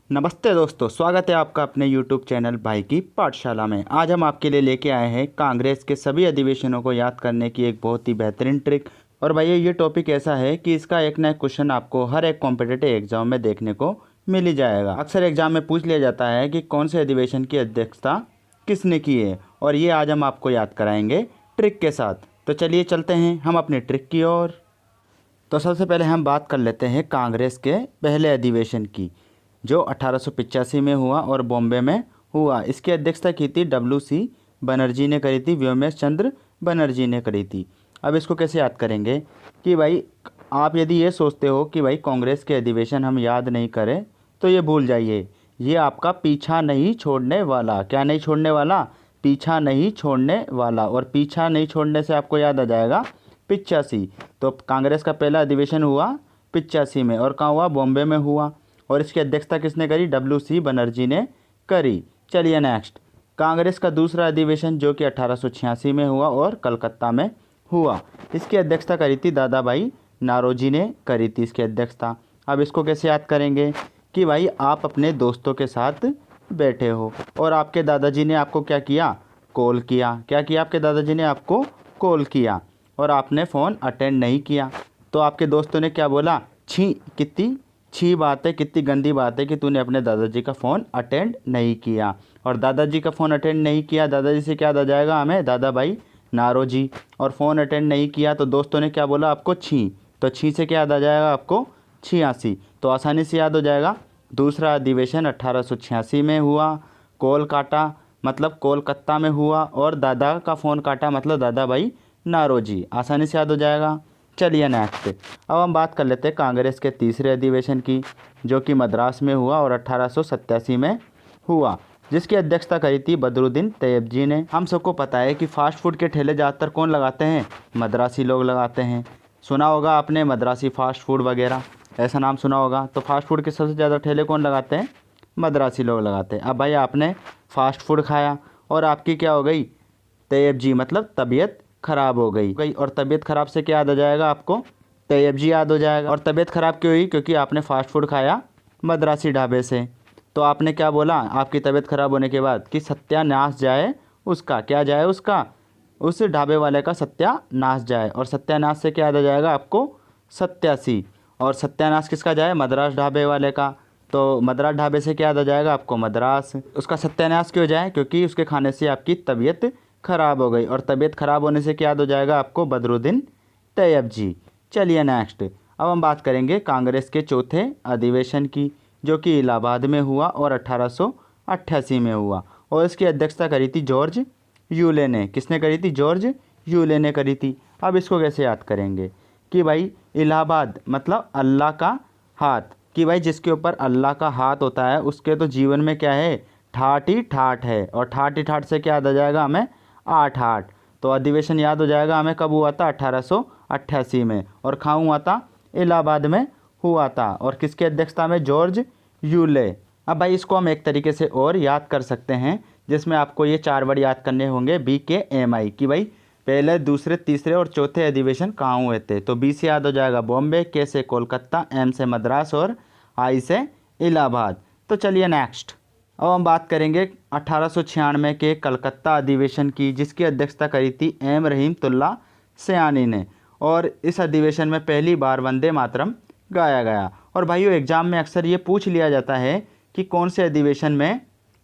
नमस्ते दोस्तों, स्वागत है आपका अपने YouTube चैनल भाई की पाठशाला में। आज हम आपके लिए लेके आए हैं कांग्रेस के सभी अधिवेशनों को याद करने की एक बहुत ही बेहतरीन ट्रिक। और भैया ये टॉपिक ऐसा है कि इसका एक ना एक क्वेश्चन आपको हर एक कॉम्पिटिटिव एग्जाम में देखने को मिल ही जाएगा। अक्सर एग्जाम में पूछ लिया जाता है कि कौन से अधिवेशन की अध्यक्षता किसने की है, और ये आज हम आपको याद कराएंगे ट्रिक के साथ। तो चलिए चलते हैं हम अपनी ट्रिक की ओर। तो सबसे पहले हम बात कर लेते हैं कांग्रेस के पहले अधिवेशन की, जो 1885 में हुआ और बॉम्बे में हुआ। इसकी अध्यक्षता की थी WC बनर्जी ने करी थी, व्योमेश चंद्र बनर्जी ने करी थी। अब इसको कैसे याद करेंगे कि भाई आप यदि ये सोचते हो कि भाई कांग्रेस के अधिवेशन हम याद नहीं करें तो ये भूल जाइए। ये आपका पीछा नहीं छोड़ने वाला, क्या नहीं छोड़ने वाला, पीछा नहीं छोड़ने वाला। और पीछा नहीं छोड़ने से आपको याद आ जाएगा 85। तो कांग्रेस का पहला अधिवेशन हुआ 85 में, और कहाँ हुआ, बॉम्बे में हुआ। और इसकी अध्यक्षता किसने करी, WC बनर्जी ने करी। चलिए नेक्स्ट, कांग्रेस का दूसरा अधिवेशन जो कि 1886 में हुआ और कलकत्ता में हुआ। इसकी अध्यक्षता करी थी दादा भाई नारोजी ने करी थी इसकी अध्यक्षता। अब इसको कैसे याद करेंगे कि भाई आप अपने दोस्तों के साथ बैठे हो और आपके दादाजी ने आपको क्या किया, कॉल किया। क्या किया, आपके दादाजी ने आपको कॉल किया और आपने फ़ोन अटेंड नहीं किया। तो आपके दोस्तों ने क्या बोला, छी, कितनी छी बात है, कितनी गंदी बात है कि तूने अपने दादाजी का फ़ोन अटेंड नहीं किया। और दादाजी का फ़ोन अटेंड नहीं किया, दादाजी से क्या याद आ जाएगा हमें, दादा भाई नारोजी। और फ़ोन अटेंड नहीं किया तो दोस्तों ने क्या बोला आपको, छी। तो छी से क्या याद आ जाएगा आपको, 86। तो आसानी से याद हो जाएगा। दूसरा अधिवेशन 1886 में हुआ, कॉल काटा मतलब कोलकाता में हुआ, और दादा का फ़ोन काटा मतलब दादा भाई नारोजी। आसानी से याद हो जाएगा। चलिए नेक्स्ट, अब हम बात कर लेते हैं कांग्रेस के तीसरे अधिवेशन की, जो कि मद्रास में हुआ और 1887 में हुआ, जिसकी अध्यक्षता करी थी बदरुद्दीन तैयब जी ने। हम सबको पता है कि फ़ास्ट फूड के ठेले ज़्यादातर कौन लगाते हैं, मद्रासी लोग लगाते हैं। सुना होगा आपने मद्रासी फ़ास्ट फूड वगैरह, ऐसा नाम सुना होगा। तो फ़ास्ट फूड के सबसे ज़्यादा ठेले कौन लगाते हैं, मद्रासी लोग लगाते हैं। अब भाई आपने फ़ास्ट फूड खाया और आपकी क्या हो गई, तैयब जी मतलब तबीयत ख़राब हो गई। और तबीयत ख़राब से क्या याद आ जाएगा आपको, तैयब जी याद हो जाएगा। और तबीयत ख़राब क्यों हुई, क्योंकि आपने फ़ास्ट फूड खाया मद्रासी ढाबे से। तो आपने क्या बोला आपकी तबीयत ख़राब होने के बाद, कि सत्यानाश जाए उसका, क्या जाए उसका, उस ढाबे वाले का सत्यानाश जाए। और सत्यानाश से क्या याद आ जाएगा आपको, 87। और सत्यानाश किसका जाए, मद्रास ढाबे वाले का। तो मद्रास ढाबे से क्या याद आ जाएगा आपको, मद्रास। उसका सत्यानाश क्यों जाए, क्योंकि उसके खाने से आपकी तबीयत ख़राब हो गई। और तबीयत ख़राब होने से क्या याद हो जाएगा आपको, बदरुद्दीन तैयब जी। चलिए नेक्स्ट, अब हम बात करेंगे कांग्रेस के चौथे अधिवेशन की, जो कि इलाहाबाद में हुआ और 1888 में हुआ। और इसकी अध्यक्षता करी थी जॉर्ज यूले ने। किसने करी थी, जॉर्ज यूले ने करी थी। अब इसको कैसे याद करेंगे कि भाई इलाहाबाद मतलब अल्लाह का हाथ, कि भाई जिसके ऊपर अल्लाह का हाथ होता है उसके तो जीवन में क्या है, ठाठ ही ठाठ है। और ठाठ ही ठाठ से क्या याद आ जाएगा हमें, 8-8। तो अधिवेशन याद हो जाएगा हमें, कब हुआ था, 1888 में। और कहाँ हुआ था, इलाहाबाद में हुआ था। और किसकी अध्यक्षता में, जॉर्ज यूले। अब भाई इसको हम एक तरीके से और याद कर सकते हैं, जिसमें आपको ये 4 वर्ड याद करने होंगे, BKMI, कि भाई पहले दूसरे तीसरे और चौथे अधिवेशन कहाँ हुए थे। तो B से याद हो जाएगा बॉम्बे, K से कोलकाता, M से मद्रास और I से इलाहाबाद। तो चलिए नेक्स्ट, अब हम बात करेंगे 1896 के कलकत्ता अधिवेशन की, जिसकी अध्यक्षता करी थी M रहीमतुल्ला सयानी ने। और इस अधिवेशन में पहली बार वंदे मातरम गाया गया। और भाइयों एग्ज़ाम में अक्सर ये पूछ लिया जाता है कि कौन से अधिवेशन में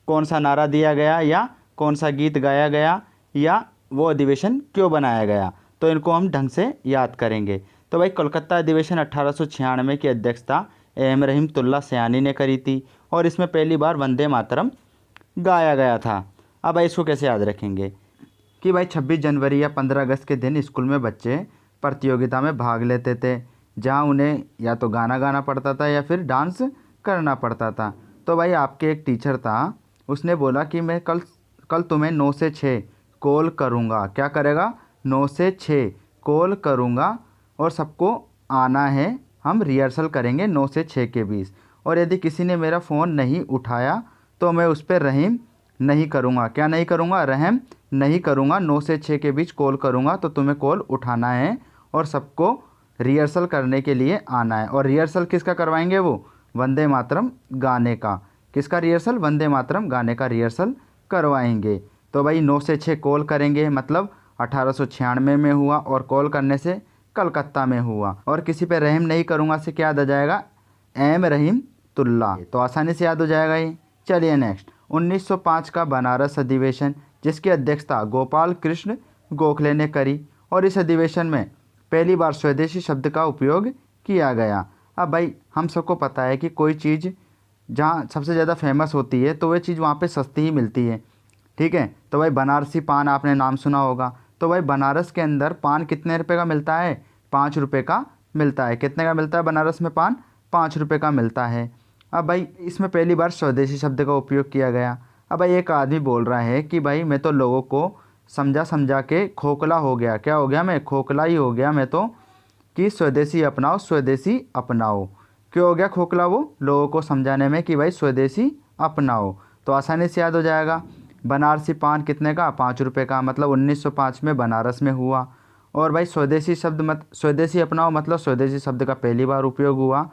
कौन सा नारा दिया गया, या कौन सा गीत गाया गया, या वो अधिवेशन क्यों बनाया गया। तो इनको हम ढंग से याद करेंगे। तो भाई कोलकाता अधिवेशन 1896 की अध्यक्षता M रहीमतुल्ला सयानी ने करी थी, और इसमें पहली बार वंदे मातरम गाया गया था। अब भाई इसको कैसे याद रखेंगे कि भाई 26 जनवरी या 15 अगस्त के दिन स्कूल में बच्चे प्रतियोगिता में भाग लेते थे, जहां उन्हें या तो गाना गाना पड़ता था या फिर डांस करना पड़ता था। तो भाई आपके एक टीचर था, उसने बोला कि मैं कल तुम्हें 9 से 6 कॉल करूँगा। क्या करेगा, 9 से 6 कॉल करूँगा, और सबको आना है, हम रिहर्सल करेंगे 9 से 6 के बीच। और यदि किसी ने मेरा फ़ोन नहीं उठाया तो मैं उस पर रहम नहीं करूँगा। क्या नहीं करूँगा, रहम नहीं करूँगा। 9 से 6 के बीच कॉल करूँगा, तो तुम्हें कॉल उठाना है और सबको रिहर्सल करने के लिए आना है। और रिहर्सल किसका करवाएंगे, वो वंदे मातरम गाने का। किसका रिहर्सल? वंदे मातरम गाने का रिहर्सल करवाएंगे। तो भाई 9 से 6 कॉल करेंगे, मतलब 1896 में हुआ, और कॉल करने से कलकत्ता में हुआ। और किसी पे रहम नहीं करूँगा से क्या याद आ जाएगा? एम रहीम तुल्ला। तो आसानी से याद हो जाएगा ये। चलिए नेक्स्ट, 1905 का बनारस अधिवेशन, जिसकी अध्यक्षता गोपाल कृष्ण गोखले ने करी, और इस अधिवेशन में पहली बार स्वदेशी शब्द का उपयोग किया गया। अब भाई हम सबको पता है कि कोई चीज़ जहाँ सबसे ज़्यादा फेमस होती है तो वह चीज़ वहाँ पे सस्ती ही मिलती है, ठीक है। तो भाई बनारसी पान आपने नाम सुना होगा। तो भाई बनारस के अंदर पान कितने रुपए का मिलता है? 5 रुपये का मिलता है। कितने का मिलता है बनारस में पान? 5 रुपये का मिलता है। अब भाई इसमें पहली बार स्वदेशी शब्द का उपयोग किया गया। अब भाई एक आदमी बोल रहा है कि भाई मैं तो लोगों को समझा समझा के खोखला हो गया। क्या हो गया? मैं खोखला ही हो गया मैं तो, कि स्वदेशी अपनाओ स्वदेशी अपनाओ। क्यों हो गया खोखला वो? लोगों को समझाने में कि भाई स्वदेशी अपनाओ। तो आसानी से याद हो जाएगा। बनारसी पान कितने का? 5 रुपये का, मतलब 1905 में बनारस में हुआ। और भाई स्वदेशी शब्द स्वदेशी अपनाओ मतलब स्वदेशी शब्द का पहली बार उपयोग हुआ।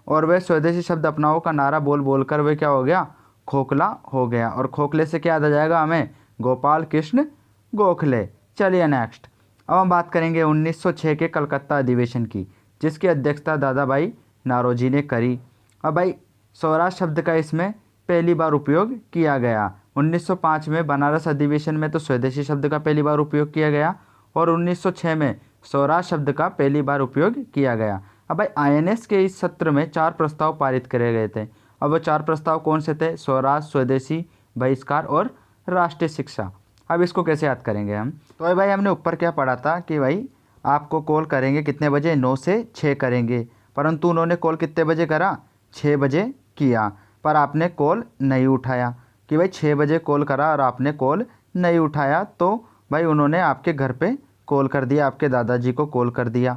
और वह स्वदेशी शब्द अपनाओ का नारा बोल बोल कर वह क्या हो गया? खोखला हो गया। और खोखले से क्या याद आ जाएगा हमें? गोपाल कृष्ण गोखले। चलिए नेक्स्ट, अब हम बात करेंगे 1906 के कलकत्ता अधिवेशन की, जिसकी अध्यक्षता दादा भाई नारोजी ने करी। अब भाई स्वराज शब्द का इसमें पहली बार उपयोग किया गया। 1905 में बनारस अधिवेशन में तो स्वदेशी शब्द का पहली बार उपयोग किया गया, और 1906 में स्वराज शब्द का पहली बार उपयोग किया गया। अब भाई आईएनएस के इस सत्र में 4 प्रस्ताव पारित करे गए थे। अब वो 4 प्रस्ताव कौन से थे? स्वराज, स्वदेशी, बहिष्कार और राष्ट्रीय शिक्षा। अब इसको कैसे याद करेंगे हम? तो भाई हमने ऊपर क्या पढ़ा था कि भाई आपको कॉल करेंगे कितने बजे? 9 से 6 करेंगे, परंतु उन्होंने कॉल कितने बजे करा? 6 बजे किया, पर आपने कॉल नहीं उठाया। कि भाई 6 बजे कॉल करा और आपने कॉल नहीं उठाया, तो भाई उन्होंने आपके घर पे कॉल कर दिया, आपके दादाजी को कॉल कर दिया।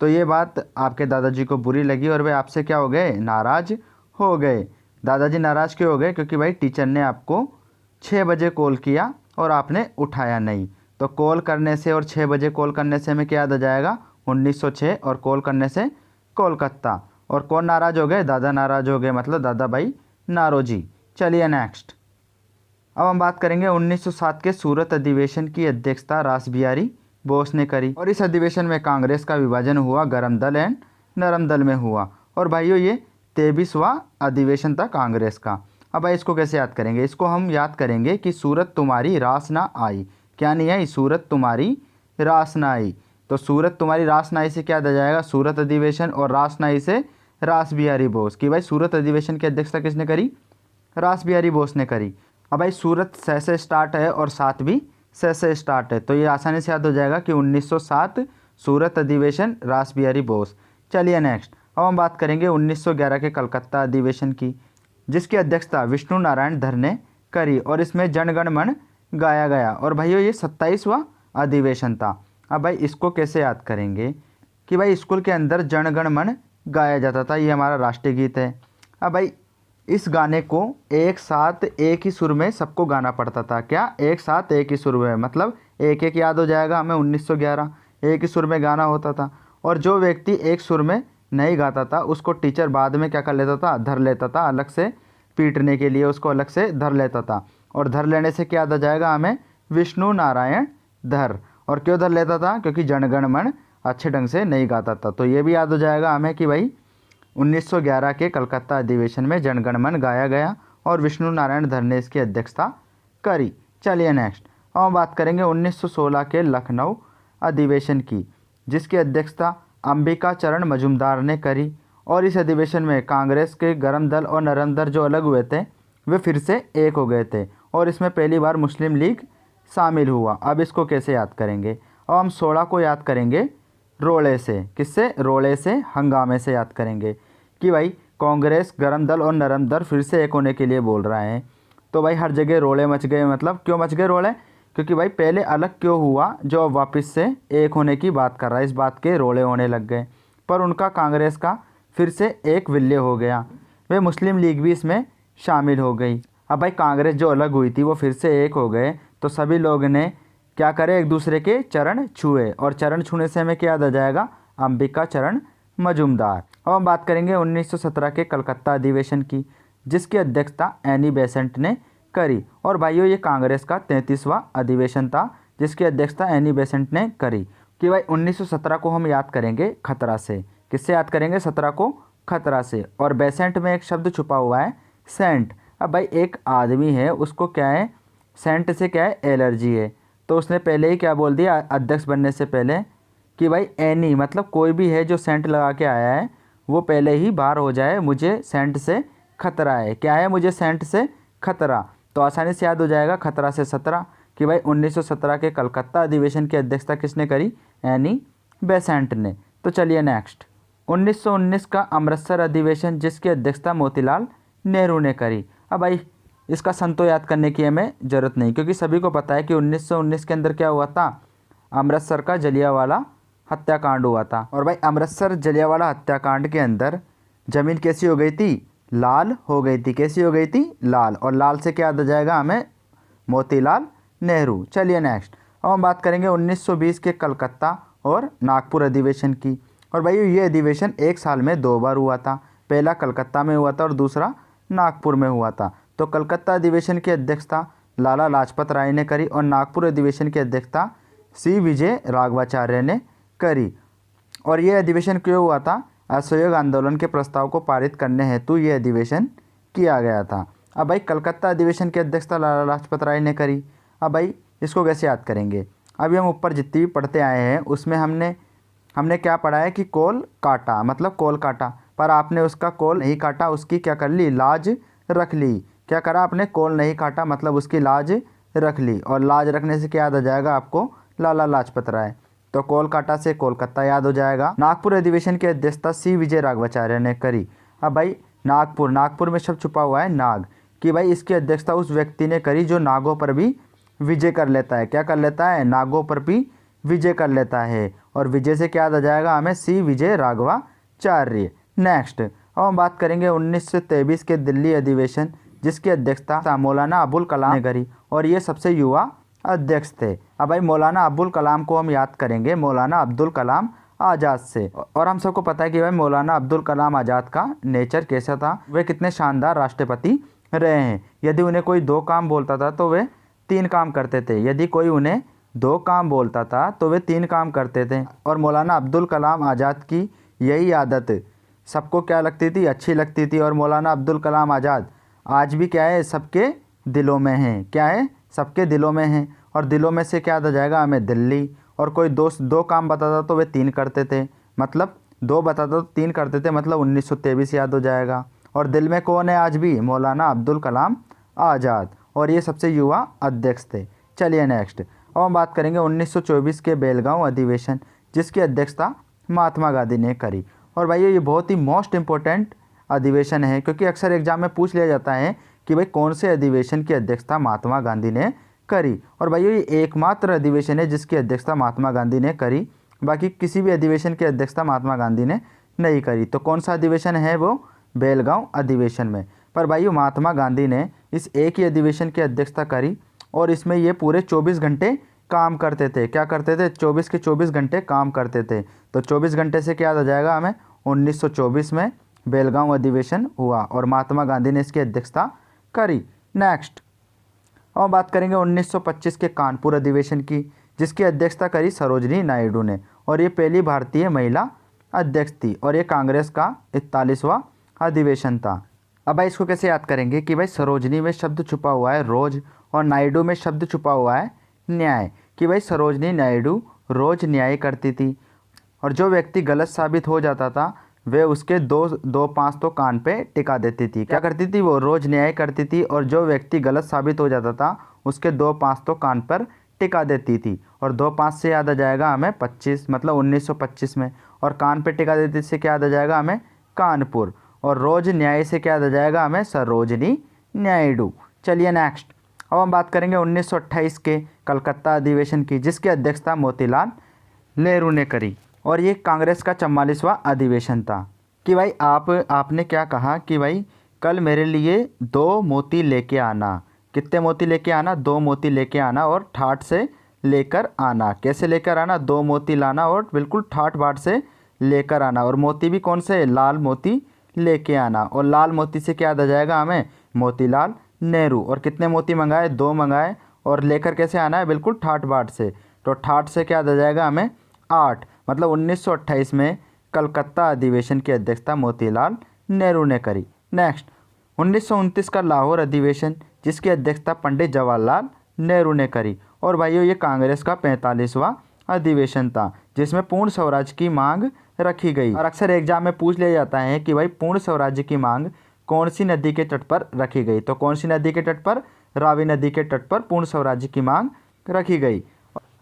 तो ये बात आपके दादाजी को बुरी लगी और वे आपसे क्या हो गए? नाराज़ हो गए। दादाजी नाराज़ क्यों हो गए? क्योंकि भाई टीचर ने आपको 6 बजे कॉल किया और आपने उठाया नहीं। तो कॉल करने से और 6 बजे कॉल करने से हमें क्या याद आ जाएगा? 1906, और कॉल करने से कोलकाता। और कौन नाराज़ हो गए? दादा नाराज़ हो गए, मतलब दादा भाई नारोजी। चलिए नेक्स्ट, अब हम बात करेंगे 1907 के सूरत अधिवेशन की अध्यक्षता रासबिहारी बोस ने करी, और इस अधिवेशन में कांग्रेस का विभाजन हुआ गरम दल एंड नरम दल में हुआ। और भाइयों ये 23वां अधिवेशन था कांग्रेस का। अब भाई इसको कैसे याद करेंगे? इसको हम याद करेंगे कि सूरत तुम्हारी रास ना आई। क्या नहीं आई? सूरत तुम्हारी रास ना आई। तो सूरत तुम्हारी रास ना आई से क्या याद आ जाएगा? सूरत अधिवेशन, और रास ना आई से रासबिहारी बोस। कि भाई सूरत अधिवेशन की अध्यक्षता किसने करी? रासबिहारी बोस ने करी। अब भाई सूरत से स्टार्ट है और 7 भी से स्टार्ट है, तो ये आसानी से याद हो जाएगा कि 1907 सूरत अधिवेशन रासबिहारी बोस। चलिए नेक्स्ट, अब हम बात करेंगे 1911 के कलकत्ता अधिवेशन की, जिसकी अध्यक्षता विष्णु नारायण धर ने करी, और इसमें जनगण मन गाया गया। और भाइयों ये 27वां अधिवेशन था। अब भाई इसको कैसे याद करेंगे? कि भाई स्कूल के अंदर जनगण मन गाया जाता था, ये हमारा राष्ट्रीय गीत है। अब भाई इस गाने को एक साथ एक ही सुर में सबको गाना पड़ता था। क्या? एक साथ एक ही सुर में, मतलब एक एक याद हो जाएगा हमें। 1911 एक ही सुर में गाना होता था, और जो व्यक्ति एक सुर में नहीं गाता था उसको टीचर बाद में क्या कर लेता था? धर लेता था, अलग से पीटने के लिए उसको अलग से धर लेता था। और धर लेने से क्या याद आ जाएगा हमें? विष्णु नारायण धर। और क्यों धर लेता था? क्योंकि जनगण मन अच्छे ढंग से नहीं गाता था। तो ये भी याद हो जाएगा हमें कि भाई 1911 के कलकत्ता अधिवेशन में जनगण मन गाया गया, और विष्णु नारायण धर ने इसकी अध्यक्षता करी। चलिए नेक्स्ट, अब हम बात करेंगे 1916 के लखनऊ अधिवेशन की, जिसकी अध्यक्षता अंबिका चरण मजूमदार ने करी। और इस अधिवेशन में कांग्रेस के गरम दल और नरम दल जो अलग हुए थे वे फिर से एक हो गए थे, और इसमें पहली बार मुस्लिम लीग शामिल हुआ। अब इसको कैसे याद करेंगे? अब हम 16 को याद करेंगे रोड़े से। किससे? रोड़े से, हंगामे से याद करेंगे कि भाई कांग्रेस, गरम दल और नरम दल फिर से एक होने के लिए बोल रहा है। तो भाई हर जगह रोड़े मच गए। मतलब क्यों मच गए रोड़े? क्योंकि भाई पहले अलग क्यों हुआ, जो अब वापस से एक होने की बात कर रहा है, इस बात के रोड़े होने लग गए। पर उनका कांग्रेस का फिर से एक विलय हो गया, वे मुस्लिम लीग भी इसमें शामिल हो गई। अब भाई कांग्रेस जो अलग हुई थी वो फिर से एक हो गए, तो सभी लोग ने क्या करे? एक दूसरे के चरण छुए, और चरण छूने से हमें क्या याद आ जाएगा? अंबिका चरण मजूमदार। अब हम बात करेंगे 1917 के कलकत्ता अधिवेशन की, जिसकी अध्यक्षता एनी बेसेंट ने करी। और भाइयों ये कांग्रेस का 33वां अधिवेशन था जिसकी अध्यक्षता एनी बेसेंट ने करी। कि भाई 1917 को हम याद करेंगे खतरा से। किससे याद करेंगे? 17 को खतरा से। और बेसेंट में एक शब्द छुपा हुआ है सेंट। अब भाई एक आदमी है, उसको क्या है, सेंट से क्या है, एलर्जी है। तो उसने पहले ही क्या बोल दिया अध्यक्ष बनने से पहले कि भाई एनी मतलब कोई भी है जो सेंट लगा के आया है वो पहले ही बाहर हो जाए, मुझे सेंट से खतरा है। क्या है? मुझे सेंट से खतरा। तो आसानी से याद हो जाएगा खतरा से 17 कि भाई 1917 के कलकत्ता अधिवेशन की अध्यक्षता किसने करी? एनी बेसेंट ने। तो चलिए नेक्स्ट, 1919 का अमृतसर अधिवेशन जिसकी अध्यक्षता मोतीलाल नेहरू ने करी। अब भाई इसका सन तो याद करने की हमें ज़रूरत नहीं क्योंकि सभी को पता है कि 1919 के अंदर क्या हुआ था, अमृतसर का जलियांवाला हत्याकांड हुआ था। और भाई अमृतसर जलियांवाला हत्याकांड के अंदर ज़मीन कैसी हो गई थी? लाल हो गई थी। कैसी हो गई थी? लाल। और लाल से क्या याद आ जाएगा हमें? मोतीलाल नेहरू। चलिए नेक्स्ट, अब हम बात करेंगे 1920 के कलकत्ता और नागपुर अधिवेशन की। और भाई ये अधिवेशन एक साल में 2 बार हुआ था। पहला कलकत्ता में हुआ था और दूसरा नागपुर में हुआ था। तो कलकत्ता अधिवेशन की अध्यक्षता लाला लाजपत राय ने करी और नागपुर अधिवेशन की अध्यक्षता सी विजय राघवाचार्य ने करी। और ये अधिवेशन क्यों हुआ था? असहयोग आंदोलन के प्रस्ताव को पारित करने हेतु ये अधिवेशन किया गया था। अब भाई कलकत्ता अधिवेशन की अध्यक्षता लाला लाजपत राय ने करी। अब भाई इसको कैसे याद करेंगे? अभी हम ऊपर जितनी भी पढ़ते आए हैं उसमें हमने क्या पढ़ा है कि कोल काटा मतलब कोल काटा, पर आपने उसका कोल नहीं काटा, उसकी क्या कर ली? लाज रख ली। क्या करा आपने? कोल नहीं काटा मतलब उसकी लाज रख ली। और लाज रखने से क्या याद आ जाएगा आपको? लाला लाजपत राय। तो कोलकाता से कोलकाता याद हो जाएगा। नागपुर अधिवेशन की अध्यक्षता सी विजय राघवाचार्य ने करी। अब भाई नागपुर में शब्द छुपा हुआ है नाग, कि भाई इसकी अध्यक्षता उस व्यक्ति ने करी जो नागों पर भी विजय कर लेता है। क्या कर लेता है? नागों पर भी विजय कर लेता है। और विजय से क्या याद आ जाएगा हमें? सी विजय राघवाचार्य। नेक्स्ट, अब हम बात करेंगे 1923 के दिल्ली अधिवेशन जिसकी अध्यक्षता मौलाना अबुल कलाम ने करी और ये सबसे युवा अध्यक्ष थे। अब भाई मौलाना अबुल कलाम को हम याद करेंगे मौलाना अब्दुल कलाम आज़ाद से। और हम सबको पता है कि भाई मौलाना अब्दुल कलाम आज़ाद का नेचर कैसा था, वे कितने शानदार राष्ट्रपति रहे हैं। यदि उन्हें कोई 2 काम बोलता था तो वे 3 काम करते थे। यदि कोई उन्हें 2 काम बोलता था तो वे 3 काम करते थे। और मौलाना अब्दुल कलाम आज़ाद की यही आदत सबको क्या लगती थी? अच्छी लगती थी। और मौलाना अब्दुल कलाम आज़ाद आज भी क्या है? सबके दिलों में हैं। क्या है? सबके दिलों में हैं। और दिलों में से क्या याद आ जाएगा हमें? दिल्ली। और कोई दोस्त 2 काम बताता तो वे 3 करते थे, मतलब 2 बताता तो 3 करते थे, मतलब 1923 याद हो जाएगा। और दिल में कौन है आज भी? मौलाना अब्दुल कलाम आज़ाद। और ये सबसे युवा अध्यक्ष थे। चलिए नेक्स्ट, अब हम बात करेंगे 1924 के बेलगांव अधिवेशन जिसकी अध्यक्षता महात्मा गांधी ने करी। और भाई ये बहुत ही मोस्ट इम्पोर्टेंट अधिवेशन है क्योंकि अक्सर एग्जाम में पूछ लिया जाता है कि भाई कौन से अधिवेशन की अध्यक्षता महात्मा गांधी ने करी। और भाई ये एकमात्र अधिवेशन है जिसकी अध्यक्षता महात्मा गांधी ने करी, बाकी किसी भी अधिवेशन की अध्यक्षता महात्मा गांधी ने नहीं करी। तो कौन सा अधिवेशन है? वो बेलगांव अधिवेशन में। पर भाई महात्मा गांधी ने इस एक ही अधिवेशन की अध्यक्षता करी और इसमें ये पूरे 24 घंटे काम करते थे। क्या करते थे? 24 के 24 घंटे काम करते थे। तो 24 घंटे से क्या याद आ जाएगा हमें? 1924 में बेलगांव अधिवेशन हुआ और महात्मा गांधी ने इसकी अध्यक्षता करी। नेक्स्ट, अब बात करेंगे 1925 के कानपुर अधिवेशन की जिसकी अध्यक्षता करी सरोजनी नायडू ने और ये पहली भारतीय महिला अध्यक्ष थी और ये कांग्रेस का 41वां अधिवेशन था। अब भाई इसको कैसे याद करेंगे कि भाई सरोजनी में शब्द छुपा हुआ है रोज और नायडू में शब्द छुपा हुआ है न्याय, कि भाई सरोजनी नायडू रोज न्याय करती थी और जो व्यक्ति गलत साबित हो जाता था वे उसके 2-5 तो कान पे टिका देती थी। क्या करती थी? वो रोज न्याय करती थी और जो व्यक्ति गलत साबित हो जाता था उसके 2-5 तो कान पर टिका देती थी। और 2-5 से याद आ जाएगा हमें 25, मतलब 1925 में। और कान पे टिका देती से क्या याद आ जाएगा हमें? कानपुर। और रोज न्याय से क्या याद आ जाएगा हमें? सरोजनी नायडू। चलिए नेक्स्ट, अब हम बात करेंगे 1928 के कलकत्ता अधिवेशन की जिसकी अध्यक्षता मोतीलाल नेहरू ने करी और ये कांग्रेस का 44वां अधिवेशन था। कि भाई आपने क्या कहा कि भाई कल मेरे लिए 2 मोती लेके आना। कितने मोती लेके आना? 2 मोती लेके आना और ठाठ से लेकर आना। कैसे लेकर आना? 2 मोती लाना और बिल्कुल ठाठ बाट से लेकर आना। और मोती भी कौन से? लाल मोती लेके आना। और लाल मोती से क्या याद आ जाएगा हमें, मोतीलाल नेहरू। और कितने मोती मंगाए, 2 मंगाए। और लेकर कैसे आना है, बिल्कुल ठाट बाट से। तो ठाट से क्या याद आ जाएगा हमें, 8। मतलब 1928 में कलकत्ता अधिवेशन की अध्यक्षता मोतीलाल नेहरू ने करी। नेक्स्ट 1929 का लाहौर अधिवेशन, जिसकी अध्यक्षता पंडित जवाहरलाल नेहरू ने करी। और भाइयों ये कांग्रेस का 45वां अधिवेशन था, जिसमें पूर्ण स्वराज की मांग रखी गई। और अक्सर एग्जाम में पूछ लिया जाता है कि भाई पूर्ण स्वराज्य की मांग कौन सी नदी के तट पर रखी गई। तो कौन सी नदी के तट पर, रावी नदी के तट पर पूर्ण स्वराज्य की मांग रखी गई।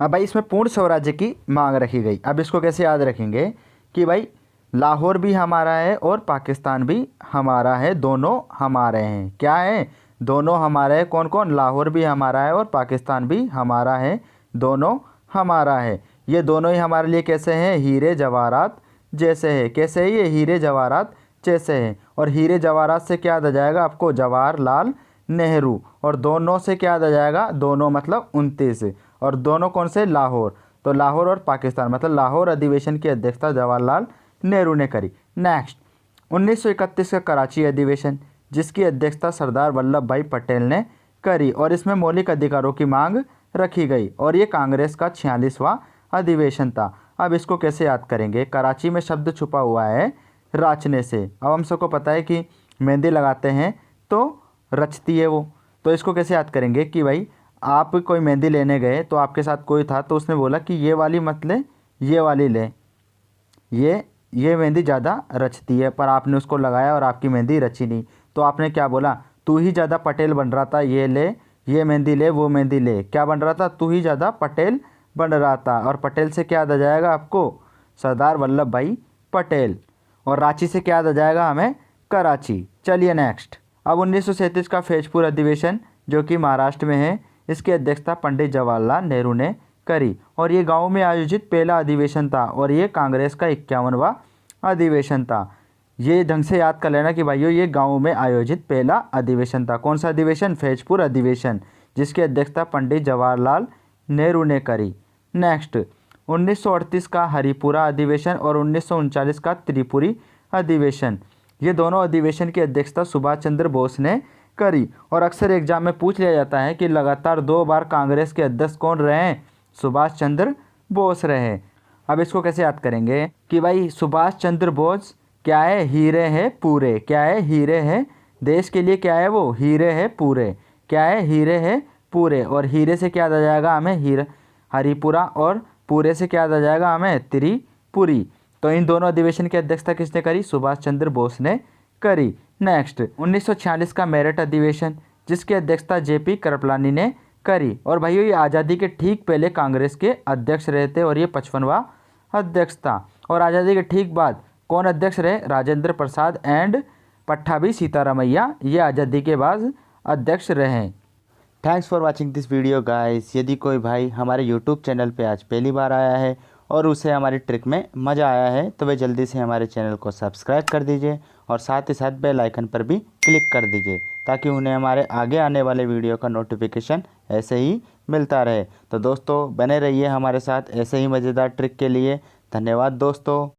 अब भाई इसमें पूर्ण स्वराज्य की मांग रखी गई। अब इसको कैसे याद रखेंगे कि भाई लाहौर भी हमारा है और पाकिस्तान भी हमारा है, दोनों हमारे हैं। क्या है, दोनों हमारे हैं। कौन कौन, लाहौर भी हमारा है और पाकिस्तान भी हमारा है, दोनों हमारा है। ये दोनों ही हमारे लिए कैसे हैं, हीरे जवाहरात जैसे है। कैसे है ये, हीरे जवाहरात जैसे हैं। और हीरे जवाहरात से क्या याद आ जाएगा आपको, जवाहरलाल नेहरू। और दोनों से क्या याद आ जाएगा, दोनों मतलब 29। और दोनों कौन से, लाहौर। तो लाहौर और पाकिस्तान, मतलब लाहौर अधिवेशन की अध्यक्षता जवाहरलाल नेहरू ने करी। नेक्स्ट 1931 का कराची अधिवेशन, जिसकी अध्यक्षता सरदार वल्लभ भाई पटेल ने करी। और इसमें मौलिक अधिकारों की मांग रखी गई। और ये कांग्रेस का 46वां अधिवेशन था। अब इसको कैसे याद करेंगे, कराची में शब्द छुपा हुआ है राचने से। अब हम सबको पता है कि मेहंदी लगाते हैं तो रचती है वो। तो इसको कैसे याद करेंगे कि भाई आप कोई मेहंदी लेने गए तो आपके साथ कोई था, तो उसने बोला कि ये वाली मत ले, ये वाली ले, ये मेहंदी ज़्यादा रचती है। पर आपने उसको लगाया और आपकी मेहंदी रची नहीं। तो आपने क्या बोला, तू ही ज़्यादा पटेल बन रहा था, ये ले, ये मेहंदी ले, वो मेहंदी ले। क्या बन रहा था, तू ही ज़्यादा पटेल बन रहा था। और पटेल से क्या याद आ जाएगा आपको, सरदार वल्लभ भाई पटेल। और रांची से क्या याद आ जाएगा हमें, कराची। चलिए नेक्स्ट। अब 1937 का फैजपुर अधिवेशन, जो कि महाराष्ट्र में है, इसकी अध्यक्षता पंडित जवाहरलाल नेहरू ने करी। और ये गांव में आयोजित पहला अधिवेशन था। और ये कांग्रेस का 51वां अधिवेशन था। ये ढंग से याद कर लेना कि भाइयों ये गांव में आयोजित पहला अधिवेशन था। कौन सा अधिवेशन, फैजपुर अधिवेशन, जिसकी अध्यक्षता पंडित जवाहरलाल नेहरू ने करी। नेक्स्ट 1938 का हरिपुरा अधिवेशन और 1939 का त्रिपुरी अधिवेशन, ये दोनों अधिवेशन की अध्यक्षता सुभाष चंद्र बोस ने करी। और अक्सर एग्जाम में पूछ लिया जाता है कि लगातार 2 बार कांग्रेस के अध्यक्ष कौन रहे हैं, सुभाष चंद्र बोस रहे। अब इसको कैसे याद करेंगे कि भाई सुभाष चंद्र बोस क्या है, हीरे हैं पूरे। क्या है, हीरे हैं, देश के लिए क्या है वो, हीरे हैं पूरे। क्या है, हीरे हैं पूरे। और हीरे से क्या याद आ जाएगा हमें, हरिपुरा। और पूरे से क्या याद आ जाएगा हमें, त्रिपुरी। तो इन दोनों अधिवेशन की अध्यक्षता किसने करी, सुभाष चंद्र बोस ने करी। नेक्स्ट 1946 का मेरठ अधिवेशन, जिसकी अध्यक्षता जेपी कृपलानी ने करी। और भाइयों ये आज़ादी के ठीक पहले कांग्रेस के अध्यक्ष रहे थे। और ये 55वां अध्यक्ष था। और आज़ादी के ठीक बाद कौन अध्यक्ष रहे, राजेंद्र प्रसाद एंड पट्टाभी सीतारामैया, ये आज़ादी के बाद अध्यक्ष रहे। Thanks for watching this video guys. यदि कोई भाई हमारे यूट्यूब चैनल पे आज पहली बार आया है और उसे हमारी ट्रिक में मज़ा आया है, तो वे जल्दी से हमारे चैनल को सब्सक्राइब कर दीजिए और साथ ही साथ बेल आइकन पर भी क्लिक कर दीजिए, ताकि उन्हें हमारे आगे आने वाले वीडियो का नोटिफिकेशन ऐसे ही मिलता रहे। तो दोस्तों बने रहिए हमारे साथ ऐसे ही मज़ेदार ट्रिक के लिए। धन्यवाद दोस्तों।